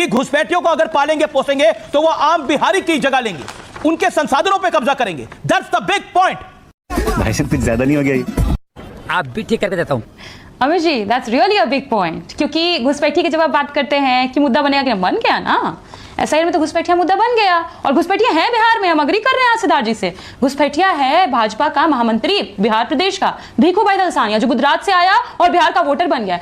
कि घुसपैठियों को अगर पालेंगे पोसेंगे तो वो आम बिहारी की जगह लेंगे, उनके संसाधनों पे कब्जा करेंगे। That's the big point. भाई साहब कुछ ज्यादा नहीं हो गया ये? आप भी ठीक करके देता हूँ Amit ji, that's really a big point, क्योंकि घुसपैठी की जब आप बात करते हैं कि मुद्दा बनेगा कि बन गया ना, एसआईआर में तो घुसपैठिया मुद्दा बन गया और घुसपैठिया है बिहार में, हम अग्री कर रहे हैं सिद्धार्थ जी से। घुसपैठिया है भाजपा का महामंत्री बिहार प्रदेश का भीखू भाई दलसानिया, जो गुजरात से आया और बिहार का वोटर बन गया।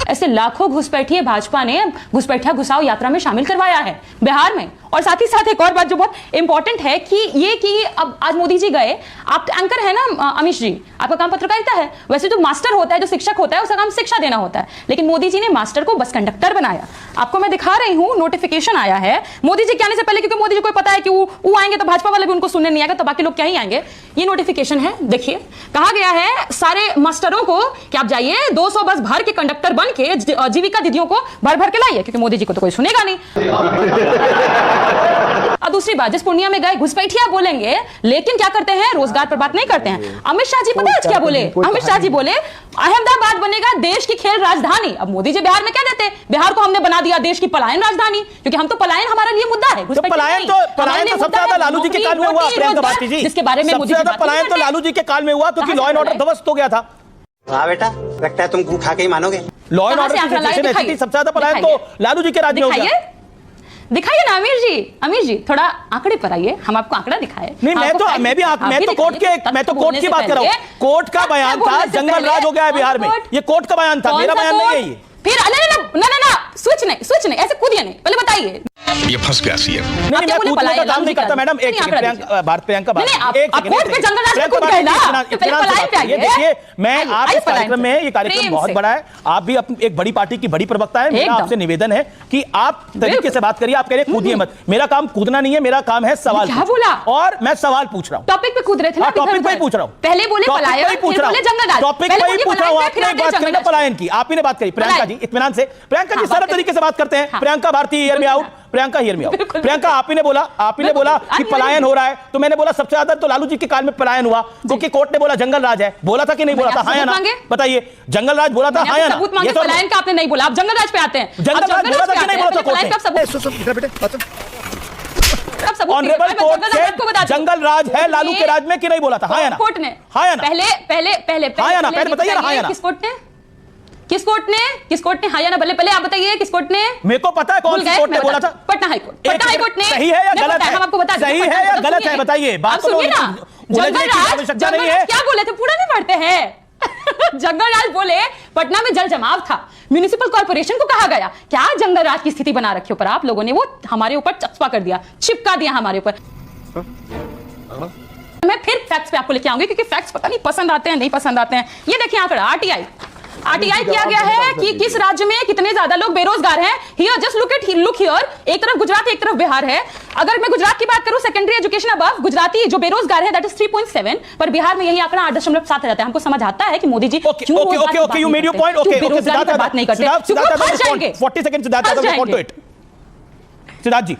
ऐसे लाखों घुसपैठिए भाजपा ने घुसपैठिया घुसाओ यात्रा में शामिल करवाया है बिहार में। और साथ ही साथ एक और बात जो बहुत इंपॉर्टेंट है कि अब आज मोदी जी गए, आप एंकर है ना अमित जी, आपका काम पत्रकारिता है, वैसे जो मास्टर होता है, जो शिक्षक होता है, उसका काम शिक्षा देना होता है, लेकिन मोदी जी ने मास्टर को बस कंडक्टर बनाया। आपको मैं दिखा रही हूँ, नोटिफिकेशन आया है मोदी जी के आने से पहले, क्योंकि मोदी जी को पता है कि वो आएंगे तो भाजपा वाले भी उनको सुनने नहीं आएगा, तो बाकी लोग क्या ही आएंगे। ये नोटिफिकेशन है, देखिए कहा गया है सारे मास्टरों को कि आप जाइए 200 बस भर के कंडक्टर बन के जीविका दीदियों को भर भर के लाइए, क्योंकि मोदी जी को तो कोई सुनेगा नहीं। और दूसरी बात, जिस पूर्णिया में गए घुसपैठिया बोलेंगे, लेकिन क्या करते हैं, रोजगार पर बात नहीं करते हैं। अमित शाह जी पता है क्या बोले? अमित शाह जी बोले अहमदाबाद बनेगा देश की खेल राजधानी। अब मोदी जी बिहार में क्या देते, बिहार को हमने बना दिया देश की पलायन राजधानी, क्योंकि हम तो पलायन हमारा लिए मुद्दा है। पलायन तो सबसे ज्यादा लालू जी के काल में हुआ, प्रियंका भारती जी, जिसके बारे में सबसे ज्यादा पलायन तो लालू जी के काल में हुआ, क्योंकि लॉ एंड ऑर्डर ध्वस्त हो गया था। हाँ बेटा, लगता है तुम उठा के ही मानोगे। लॉ एंड ऑर्डर की सिचुएशन ऐसी थी, सबसे ज्यादा पलायन तो लालू जी के राज में हो गया। दिखाइए ना अमीर जी थोड़ा आंकड़े पर आइए, हम आपको आंकड़ा दिखाए। नहीं, मैं तो कोर्ट की बात कर रहा हूँ। कोर्ट का बयान था जंगल राज हो गया है बिहार में, ये कोर्ट का बयान था, मेरा बयान नहीं है ये। फिर ना स्विच नहीं, ऐसे कूदिए नहीं, पहले बताइए। ये फंस गया सीएम। नहीं, मैं कूदने का काम नहीं करता मैडम। एक सेकंड, प्रियंका ये देखिए, मैं आप इस कार्यक्रम में, ये कार्यक्रम बहुत बड़ा है, आप भी एक बड़ी पार्टी की बड़ी प्रवक्ता है, मेरा आपसे निवेदन है कि आप तरीके से बात करिए। आप कह रहे कूदिए मत, मेरा काम कूदना नहीं है, मेरा काम है सवाल। क्या बोला? और मैं सवाल पूछ रहा हूँ, टॉपिक पे कूद रहे थे ना, टॉपिक पे ही पूछ रहा हूँ, पहले बोले पलायन, फिर बोले जंगल राज, टॉपिक पे ही पूछ रहा हूँ। आपने बात करी ना पलायन की, आप ही ने बात करी। प्रियंका जी इत्मीनान से, प्रियंका जी सरल तरीके से बात करते हैं। Priyanka Bharti hear me out, Priyanka hear me out. Priyanka आप ही ने बोला कि पलायन हो रहा है, तो मैंने बोला सबसे ज्यादा तो लालू जी के काल में पलायन हुआ, क्योंकि कोर्ट ने बोला जंगल राज है। बोला था कि नहीं बोला था? हाँ या ना बताइए, जंगल राज बोला था हाँ या ना? ये तो पलायन का आपने नहीं बोला, आप जंगल राज पे आते हैं। जंगल राज बोला था कि नहीं बोला था कोर्ट ने? ऑनरेबल कोर्ट से जंगल राज है लालू के राज में कि नहीं बोला था? हाँ या ना? कोर्ट ने हाँ या ना? पहले हाँ या ना? पहले बताइए ना हाँ या ना? किस कोर्ट ने हाँ या ना? पहले आप बताइए किस कोर्ट ने? मेरे को पता है कौन सी कोर्ट ने बोला था। पटना हाईकोर्ट ने। सही है या गलत है? हम आपको बता दें, सही है या गलत है बताइए। बात तो सुनिए ना, जंगल राज क्या बोले थे, पूरा नहीं पढ़ते हैं। जंगल राज बोले पटना में जल जमाव था, म्युनिसिपल कॉर्पोरेशन को कहा गया। क्या जंगल राज की स्थिति बना रखी ऊपर आप लोगों ने, वो हमारे ऊपर चस्पा कर दिया, चिपका दिया हमारे ऊपर। मैं फिर फैक्ट्स पे आपको लेके आऊंगी, क्योंकि फैक्ट्स पता नहीं पसंद आते हैं नहीं पसंद आते हैं। ये देखिए आंकड़ा आरटीआई किया गया है कि किस राज्य में कितने ज्यादा लोग बेरोजगार हैं। हियर जस्ट लुक हियर, एक तरफ गुजरात एक तरफ बिहार है। अगर मैं गुजरात की बात करूं, सेकेंडरी एजुकेशन अबव गुजराती जो बेरोजगार है दैट इज 3.7, पर बिहार में यही आंकड़ा 8.7 रहता है। हमको समझ आता है कि मोदी जी क्यों यू मेड योर पॉइंट। बेरोजगारी पर बात नहीं करते, 40 सेकंड सिद्धार्थ जी।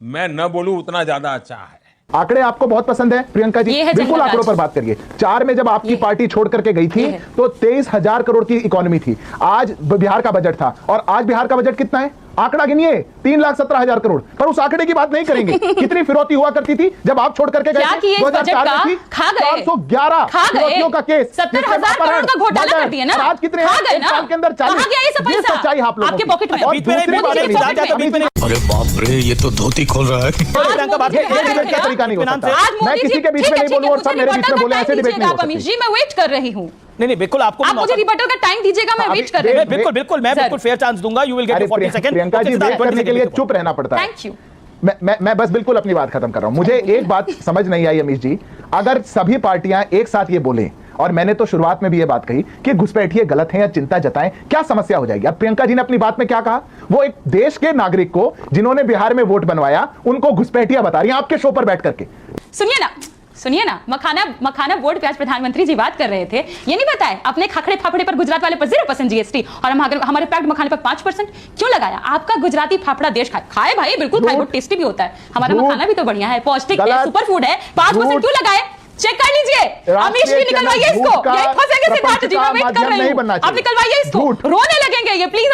मैं न बोलूं उतना ज्यादा अच्छा है। आंकड़े आपको बहुत पसंद है प्रियंका जी, बिल्कुल आंकड़ों पर बात करिए। 4 में जब आपकी पार्टी छोड़ करके गई थी तो 23,000 करोड़ की इकोनॉमी थी। आज बिहार का बजट था, और आज बिहार का बजट कितना है? आंकड़ा गिनिए, 3,17,000 करोड़। पर उस आंकड़े की बात नहीं करेंगे। कितनी फिरौती हुआ करती थी जब आप छोड़ करके गए थे? 2004 में थी 411 फिरौतियों का केस, 70,000 करोड़ का घोटाला कर दिया ना। आज कितने साल के अंदर 40? ये सच्चाई आप लोगों आपके पॉकेट में। अरे बाप रे, ये तो धोती खोल रहा है। क्या तरीका नहीं हो सकता? मैं किसी के बीच में नहीं बोलूं और सब मेरे बीच में बोले, ऐसे डिबेट नहीं हो सकती। जी मैं वेट कर रही हूं। नहीं बिल्कुल, आपको आप मुझे रिबटल का टाइम दीजिएगा, मैं वेट कर रही हूं। बिल्कुल मैं बिल्कुल फेयर चांस दूंगा। You will get 40 second. Priyanka ji wait करने के लिए चुप रहना पड़ता है। Thank you. मैं बस बिल्कुल अपनी बात खत्म कर रहा हूं। मुझे एक बात समझ नहीं आई अमीश जी, अगर सभी पार्टियां एक साथ ये बोलें, और मैंने तो शुरुआत में भी ये बात कही कि घुसपैठिए गलत हैं या चिंता जताएं, क्या समस्या हो जाएगी? अब प्रियंका जी ने अपनी बात में क्या कहा, वो एक देश के नागरिक को जिन्होंने बिहार में वोट बनवाया उनको घुसपैठिया बता रही हैं आपके शो पर बैठ करके। सुनिए ना, मखाना बोर्ड पे आज प्रधानमंत्री जी बात कर रहे थे। ये नहीं बताए अपने खाखड़े फाफड़े पर गुजरात वाले पर 0% जीएसटी, और हमारे पैक्ड मखाने पर 5% क्यों लगाया? आपका गुजराती फाफड़ा देश खाए भाई, बिल्कुल खाए, वो टेस्टी भी होता है। हमारा मखाना भी तो बढ़िया है, पौष्टिक है, सुपर फूड है। 5% क्यों लगाए? चेक कर लीजिए। अमीश जी निकलवाइए इसको, यही फंसेंगे सिद्धार्थ जी, मैं वेट कर रही हूं। आप निकलवाइए इसको, रोने लगेंगे ये प्लीज।